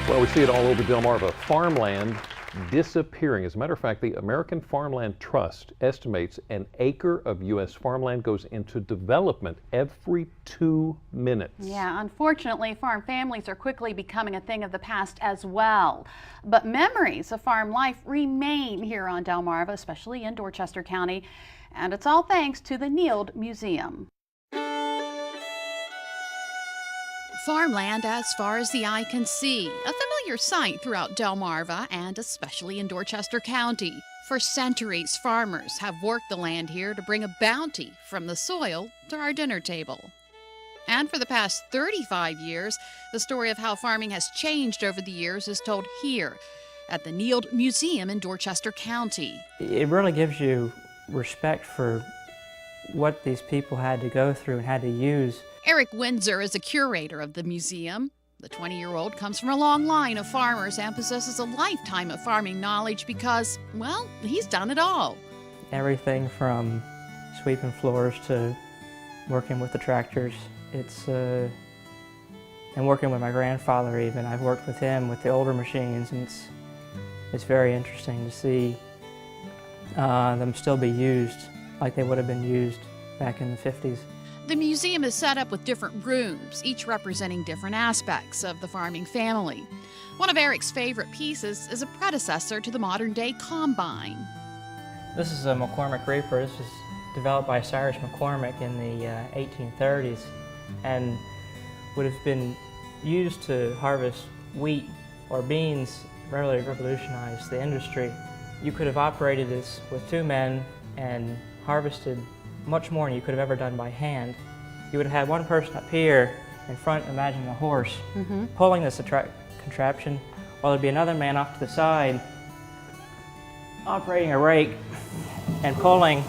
Well, we see it all over Delmarva. Farmland disappearing. As a matter of fact, the American Farmland Trust estimates an acre of U.S. farmland goes into development every 2 minutes. Yeah, unfortunately, farm families are quickly becoming a thing of the past as well. But memories of farm life remain here on Delmarva, especially in Dorchester County. And it's all thanks to the Nield Museum. Farmland as far as the eye can see, a familiar sight throughout Delmarva and especially in Dorchester County. For centuries, farmers have worked the land here to bring a bounty from the soil to our dinner table. And for the past 35 years, the story of how farming has changed over the years is told here at the Nield Museum in Dorchester County. It really gives you respect for what these people had to go through and had to use. Erick Windsor is a curator of the museum. The 20-year-old comes from a long line of farmers and possesses a lifetime of farming knowledge because, well, he's done it all. Everything from sweeping floors to working with the tractors. And working with my grandfather even. I've worked with him with the older machines, and it's very interesting to see them still be used like they would have been used back in the 50s. The museum is set up with different rooms, each representing different aspects of the farming family. One of Erick's favorite pieces is a predecessor to the modern-day combine. This is a McCormick reaper. This was developed by Cyrus McCormick in the 1830s and would have been used to harvest wheat or beans, really revolutionized the industry. You could have operated this with 2 men and harvested much more than you could have ever done by hand. You would have had one person up here in front, imagine a horse, pulling this contraption, while there'd be another man off to the side operating a rake and pulling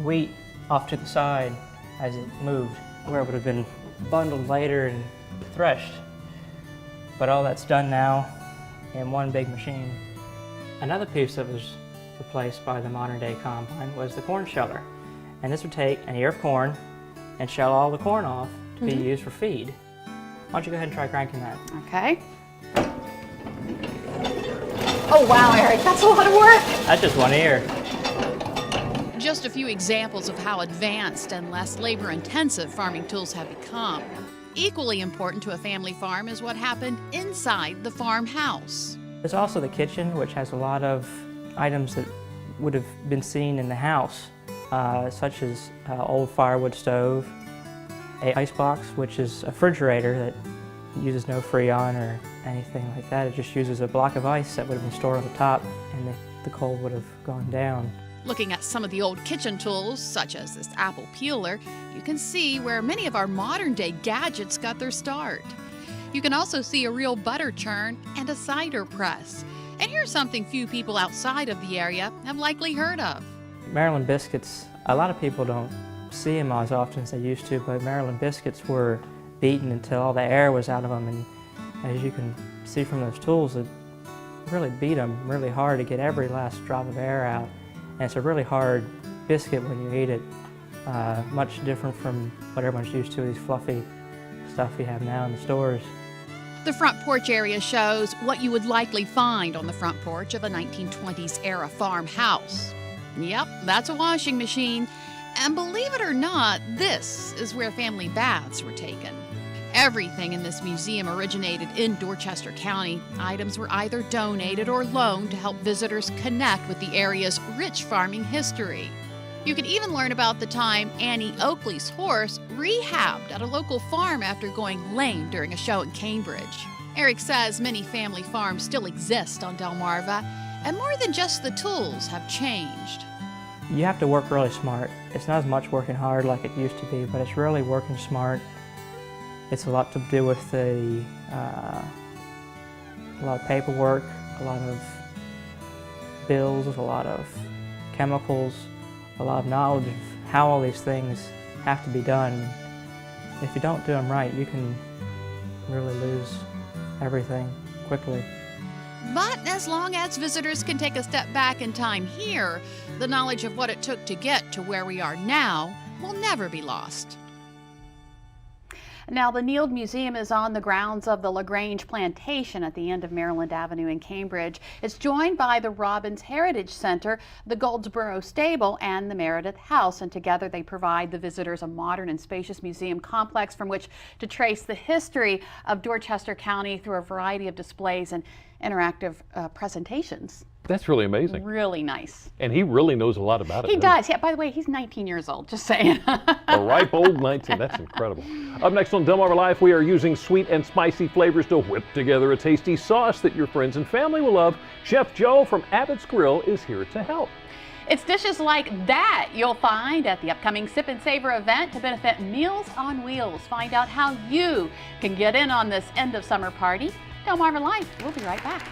wheat off to the side as it moved, where it would have been bundled later and threshed. But all that's done now in one big machine. Another piece that was replaced by the modern-day combine was the corn sheller. And this would take an ear of corn and shell all the corn off to be used for feed. Why don't you go ahead and try cranking that? Okay. Oh wow, Erick, that's a lot of work. That's just one ear. Just a few examples of how advanced and less labor-intensive farming tools have become. Equally important to a family farm is what happened inside the farmhouse. There's also the kitchen, which has a lot of items that would have been seen in the house, such as old firewood stove, an icebox, which is a refrigerator that uses no Freon or anything like that. It just uses a block of ice that would have been stored on the top, and the cold would have gone down. Looking at some of the old kitchen tools, such as this apple peeler, you can see where many of our modern-day gadgets got their start. You can also see a real butter churn and a cider press. And here's something few people outside of the area have likely heard of. Maryland biscuits, a lot of people don't see them as often as they used to, but Maryland biscuits were beaten until all the air was out of them, and as you can see from those tools, it really beat them really hard to get every last drop of air out. And it's a really hard biscuit when you eat it, much different from what everyone's used to, these fluffy stuff you have now in the stores. The front porch area shows what you would likely find on the front porch of a 1920s era farmhouse. Yep, that's a washing machine. And believe it or not, this is where family baths were taken. Everything in this museum originated in Dorchester County. Items were either donated or loaned to help visitors connect with the area's rich farming history. You can even learn about the time Annie Oakley's horse rehabbed at a local farm after going lame during a show in Cambridge. Erick says many family farms still exist on Delmarva, and more than just the tools have changed. You have to work really smart. It's not as much working hard like it used to be, but it's really working smart. It's a lot to do with a lot of paperwork, a lot of bills, a lot of chemicals, a lot of knowledge of how all these things have to be done. If you don't do them right, you can really lose everything quickly. But as long as visitors can take a step back in time here, the knowledge of what it took to get to where we are now will never be lost. Now, the Neild Museum is on the grounds of the LaGrange Plantation at the end of Maryland Avenue in Cambridge. It's joined by the Robbins Heritage Center, the Goldsboro Stable, and the Meredith House, and together they provide the visitors a modern and spacious museum complex from which to trace the history of Dorchester County through a variety of displays and interactive presentations. That's really amazing. Really nice. And he really knows a lot about it. He does. Yeah, by the way, he's 19 years old, just saying. A ripe old 19. That's incredible. Up next on Delmarva Life, we are using sweet and spicy flavors to whip together a tasty sauce that your friends and family will love. Chef Joe from Abbott's Grill is here to help. It's dishes like that you'll find at the upcoming Sip and Savor event to benefit Meals on Wheels. Find out how you can get in on this end of summer party. Delmarva Life. We'll be right back.